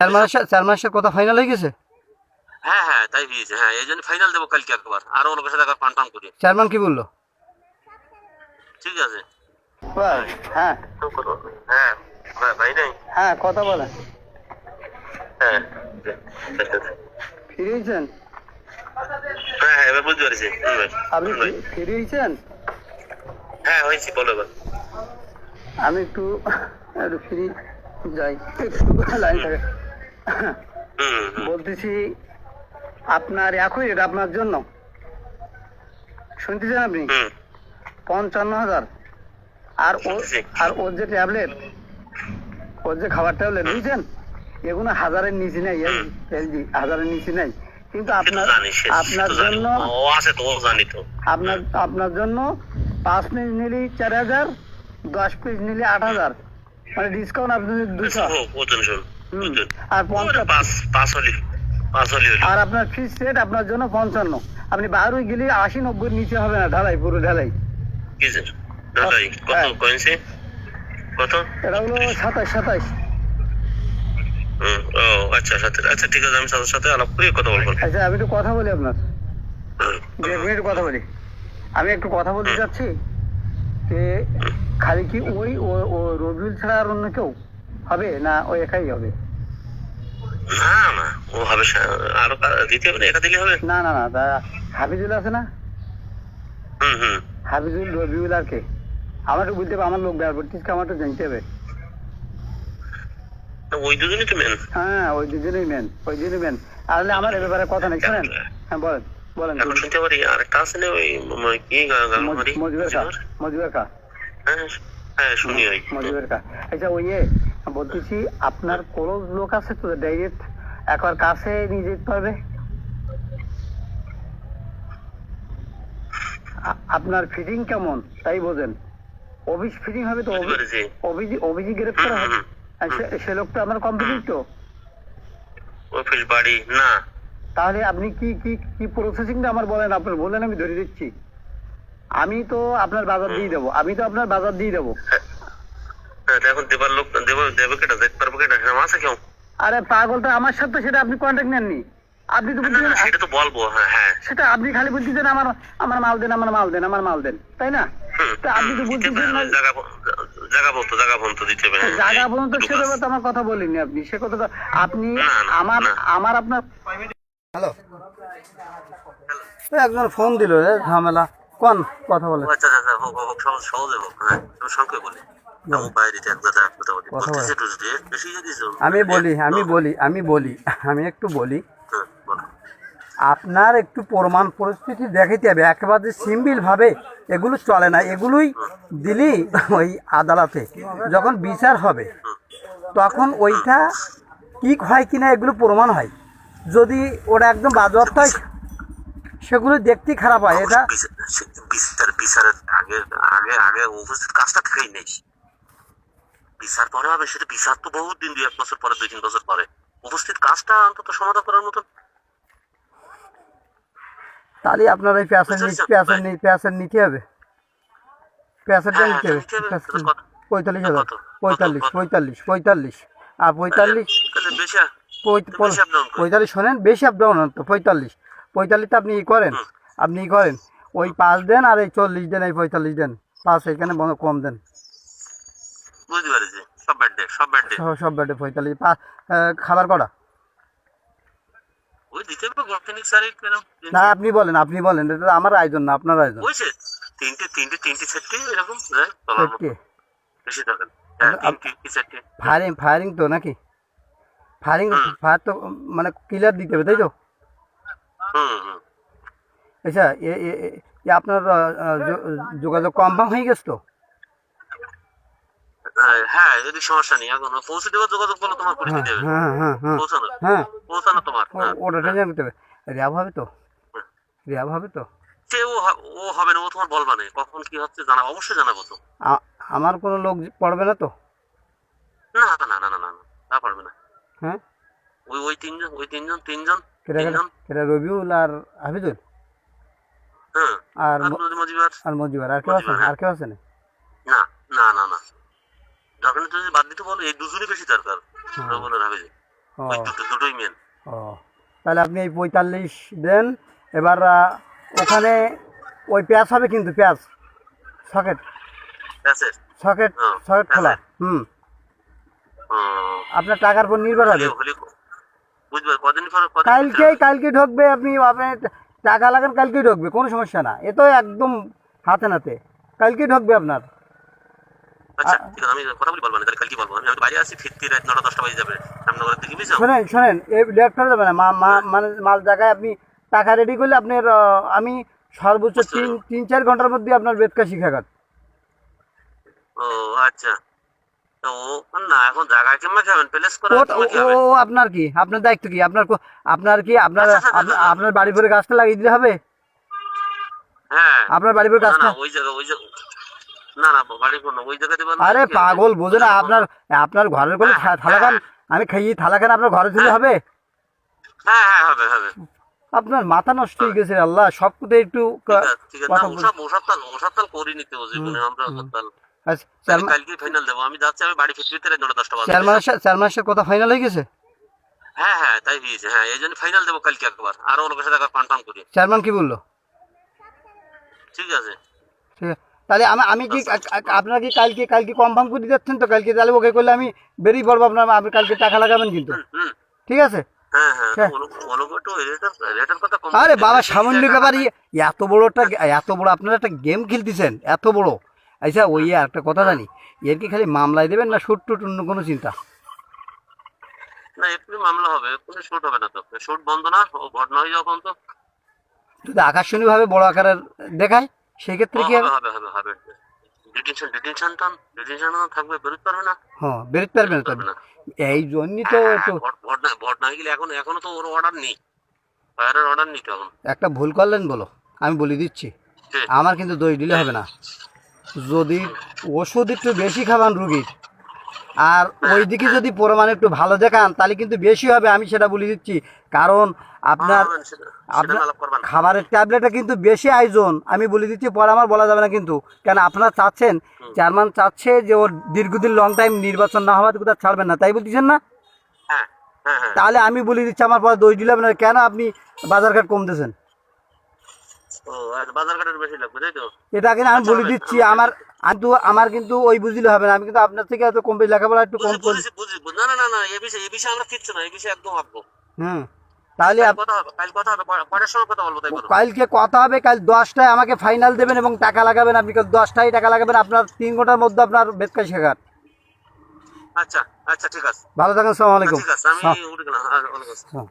চেয়ারম্যানের সাথে কথা ফাইনাল হয়ে গেছে? হ্যাঁ হ্যাঁ তাই হয়েছে, হ্যাঁ এই জন্য ফাইনাল দেবো কালকে একবার, আরো লোকের সাথে একবার কনফার্ম করি। চেয়ারম্যান কি বললো? ঠিক আছে। হ্যাঁ হ্যাঁ হ্যাঁ ভাই নাই। হ্যাঁ কথা বলেন। হ্যাঁ ফ্রি হয়েছেন? হ্যাঁ হ্যাঁ এবার বুঝতে পারছি। আপনি ফ্রি হয়েছেন? হ্যাঁ হয়েছি, বলো এবার। আমি একটু ফ্রি যাই, লাইন থাকে। বলতেছি আপনার একই রেট আপনার জন্য, শুনতেছেন আপনি? 55,000। আর ওর যে ট্যাবলেট, ওর যে খাবার ট্যাবলেট বুঝছেন, এগুলো হাজারের নিচে নেই, এলজি হাজারের নিচে নেই। কিন্তু আপনার জন্য আপনার জন্য 5 পিস নিলে 4,000, 10 পিস নিলে 8,000, মানে ডিসকাউন্ট আপনি 200। আর 50, আর আপনার ফিক্স রেট আপনার জন্য 55। আপনি বাইরে গেলে 80-90 নিচে হবে না, ঢালাই পুরো ঢালাই। কত এটা হলো 27। আচ্ছা আচ্ছা ঠিক আছে, আমি সাথে আলাপ করি, কথা বলবো। আচ্ছা আমি একটু কথা বলি আপনার, 1 মিনিট কথা বলি। আমি একটু কথা বলতে চাচ্ছি যে খালি কি ওই ও রবিউল ছাড়া আর অন্য কেউ হবে না, ওই একাই হবে? না না ও হবে, আরো দিতে হবে, একা দিলে হবে না না না, হাফিজুল আছে না? হাফিজুল, রবিউল আর কে? আমার একটু বুঝতে হবে, আমার লোক ডায়াবেটিসকে আমার একটু জানতে হবে। ওই দুজনই তো মেন। হ্যাঁ ওই দুজনেই মেন, ওই দুজনই মেন। আসলে আমার এ ব্যাপারে কথা নেই, শোনেন। হ্যাঁ বলেন বলেন। আরেকটা আছে না ওই কি মজুবের কা? হ্যাঁ শুনি ওই মজুবের কা। আচ্ছা ওই বলতেছি আপনার ক্লোজ লোক আছে তো, ডাইরেক্ট একবার কাছে নিয়ে যেতে পারবে? আপনার ফিটিং কেমন তাই বোঝেন। অফিস ফিটিং হবে তো, অভিজি গ্রেপ্তার হবে, সে লোকটা আমার কোম্পানি তো অফিস বাড়ি না। তাহলে আপনি কি কি কি প্রসেসিংটা আমার বলেন, আপনার বলেন আমি ধরে দিচ্ছি। আমি তো আপনার বাজার দিয়ে দেবো। এখন দেবার লোক দেবে কেটা, দেখতে পারবো কেটা, আছে কেউ? আরে পাগলটা আমার সাথে, সেটা আপনি কন্ট্যাক্ট নেননি। আপনি তো সেটা তো বলবো। হ্যাঁ সেটা আপনি খালি বলতেছেন আমার মাল দেন, তাই না? আপনি তো বলতেছেন জায়গা বলতো দিতে হবে। জায়গা পর্যন্ত সে ব্যাপারে তো আমার কথা বলিনি আপনি, সে কথা তো আপনি আমার আপনার। হ্যালো, একজন ফোন দিল, ঝামেলা, কোন কথা বলে? আচ্ছা সহজে হোক, হ্যাঁ সংক্ষেপে বলি। আমি একটু বলি। আপনার একটু প্রমাণ পরিস্থিতি দেখাইতে হবে, একেবারে সিম্পল ভাবে এগুলো চলে না। এগুলোই দিলি ওই আদালতে যখন বিচার হবে তখন ওইটা ঠিক হয় কিনা এগুলো প্রমাণ হয়। যদি ওটা একদম বাজেয়াপ্ত হয় সেগুলো দেখতে খারাপ হয়। এটা বিচারের আগে উপস্থিত কাজটা থেকেই নেই, বিচার পরে হবে। সেটা বিচার তো বহুত দিন, 2-1 বছর পরে, 2-3 বছর পরে। উপস্থিত কাজটা অন্তত সমাধান করার মতন। তাহলে আপনার এই পেঁয়াজের নিতে হবে, পেঁয়াজেরটা নিতে হবে 45,000, 45 আর 45 শোনেন, বেশি আপ ডাউন তো 45 আপনি করেন, ওই 5 দেন, আর এই 40 দেন, এই 45 দেন, 5 এখানে কম দেন। বুঝতে পারছি, সব ব্যাডে 45। খাবার কটা? না আপনি বলেন, এটা আমার আয়োজন না, আপনার আয়োজন। ফায়ারিং তো নাকি? ফায়ার তো মানে ক্লিয়ার দিতে হবে, তাই তো? আচ্ছা আপনার যোগাযোগ কনফার্ম হয়ে গেছে তো? হ্যাঁ যদি সমস্যা নেই, এখন পৌঁছে দেবো, যোগাযোগ করলে তোমার পরিস্থিতি হবে। পৌঁছানো তোমার ওটা জানতে হবে। র্যাব হবে তো? ও হবে না, ও তোমার বলবা না কখন কি হচ্ছে, অবশ্যই জানাবো তো। আমার কোনো লোক পড়বে না তো? না না না না না না পারবে না। হ্যাঁ ওই তিনজন রবিউল আর হাফিজুল আর মজিবার, আর কেউ আছে না? না না না না, দরকার যদি বাদ দিতে বলো, এই দুজনই বেশি দরকার। ও ওই দুটোই মেন। ও তাহলে আপনি এই 45 দেন। এবার ওখানে ওই প্যাঁচ হবে কিন্তু প্যাঁচ সকেট প্যাসেজ। সকেট হ্যাঁ, সকেট খোলা। আছে। আপনার টাকার উপর নির্ভর হবে। বুঝবে কদিন পর কালকে ঢুকবে, আপনি আপনার টাকা লাগান কালকেই ঢুকবে, কোনো সমস্যা না, এ তো একদম হাতে নাতে কালকেই ঢুকবে আপনার। আচ্ছা ঠিক আছে, আমি কথা বলি বলবো না, তাহলে কালকে বলবো। আমি বাইরে আছি, ফিরতি রাত 9টা 10টা বাজে যাবে রামনগরের দিকে, বুঝছো? শোনেন এই লেট করা যাবে না, মানে মাল জায়গায় আপনি টাকা রেডি করলে আপনার আমি সর্বোচ্চ বুঝতে পারলাম। 3-4 ঘন্টার মধ্যে আপনার বেতকা শিখাঘাট। ও আচ্ছা। তো না এখন জায়গা কেমন খাবেন, প্লেস করে কেমন ও খাবেন? আপনার কি, আপনার দায়িত্ব কি, আপনার কি আপনার আচ্ছা, আচ্ছা, আচ্ছা, আচ্ছা। আপনার বাড়ি ভরে গাছটা লাগিয়ে দিলে হবে? হ্যাঁ। আপনার বাড়ি ভরে না গাছটা, না ওই জায়গা না না বাড়ি কোনো ওই জায়গা দেবেন না। আরে পাগল বোঝে না, আপনার ঘরের কোলে হ্যাঁ, থালা খান, হ্যাঁ। আমি খাইয়ে থালা খান আপনার ঘরে দিলে হবে? হ্যাঁ হ্যাঁ হবে হবে। আপনার মাথা নষ্ট হয়ে গেছে, আল্লাহ সব কথা একটু ঠিক আছে, না ওসব তাল করি নিতে জীবনে আমরা তাল। কালকে ফাইনাল দেবো, আমি যাচ্ছি, আমি বাড়ি ফিরতে 9টা 10টা বাজে। চেয়ারম্যানের সাথে কথা ফাইনাল হয়ে গেছে? হ্যাঁ হ্যাঁ তাই হয়েছে, হ্যাঁ এই জন্য ফাইনাল দেবো কালকে একবার, আরো লোকের সাথে একবার কনফার্ম করি। চেয়ারম্যান কি বললো? ঠিক আছে। ঠিক আছে, তাহলে আমি কি আপনার কি কালকে কনফার্ম করে দিচ্ছেন তো? কালকে তাহলে ওকে করলে আমি বেরিয়ে পড়বো, আপনি কালকে টাকা লাগাবেন কিন্তু, হুম। ঠিক আছে? হ্যাঁ হ্যাঁ হ্যাঁ। একটু রেটের কথা কম আরে বলতে, বাবা বেশি সামান্য টাকা ব্যাপার, না। এত বড় আপনারা একটা গেম খেলতেছেন, এত বড়। আচ্ছা ওই একটা কথা জানি, এর কি খালি মামলায় দেবেন না শুট টুট অন্য কোনো চিন্তা? না এক্ষুনি মামলা হবে, এক্ষুনি শুট হবে না তো, শুট বন্ধ না, ও ঘটনা হয়ে যাওয়া পর্যন্ত। যদি আকর্ষণীয়ভাবে বড় আকারের দেখায় সেক্ষেত্রে কি হবে? হবে হবে হবে হবে। ডিটেনশন থাকবে, বেরোতে পারবে না। হ্যাঁ বেরোতে পারবে না, পারবে না। এই জন্যই তো একটু ভোট না গেলে এখনো তো ওর অর্ডার নেই, ফায়ারের অর্ডার নেই তো এখন। একটা ভুল করলেন বলো, আমি বলে দিচ্ছি, কে? আমার কিন্তু দই দিলে হবে না। যদি ওষুধ একটু বেশি খাবান রুগীর, আর ওইদিকে যদি প্রমাণ একটু ভালো দেখান তাহলে কিন্তু বেশি হবে, আমি সেটা বলে দিচ্ছি। কারণ আপনার আপনার আলাপ করবেন। খাবারের ট্যাবলেটটা কিন্তু বেশি আয়োজন, আমি বলে দিচ্ছি, পরে আমার বলা যাবে না কিন্তু। কেন আপনারা চাচ্ছেন, চেয়ারম্যান চাচ্ছে যে ওর দীর্ঘদিন লং টাইম নির্বাচন না হওয়ার কোথাও ছাড়বেন না, তাই বলতেছেন না? হ্যাঁ হ্যাঁ হ্যাঁ। তাহলে আমি বলে দিচ্ছি, আমার পরে দই দিলে হবে না। কেন আপনি বাজারঘাট কমতেছেন? ও আচ্ছা, বাজার ঘাটের বেশি লাগবে তাই তো? এটা কিন্তু আমি বলে দিচ্ছি, আমার কিন্তু ওই বুঝলে হবে না, আমি কিন্তু আপনার থেকে এত কম বেশি লেখাপড়া একটু কম করি। বুঝি না না না না, এ বিষয়ে আমরা কিচ্ছু না, এই বিষয়ে একদম ভাববো। তাহলে কাল কথা হবে, পরের সময় কথা বলবো, তাই করো। কালকে কথা হবে, কাল 10টায় আমাকে ফাইনাল দেবেন এবং টাকা লাগাবেন। আপনি কাল 10টায় টাকা লাগাবেন, আপনার 3 ঘন্টার মধ্যে আপনার বেতকা শেখার। আচ্ছা আচ্ছা ঠিক আছে। ভালো থাকেন, আসসালামু আলাইকুম। ঠিক আছে, আমি উঠে গেলাম।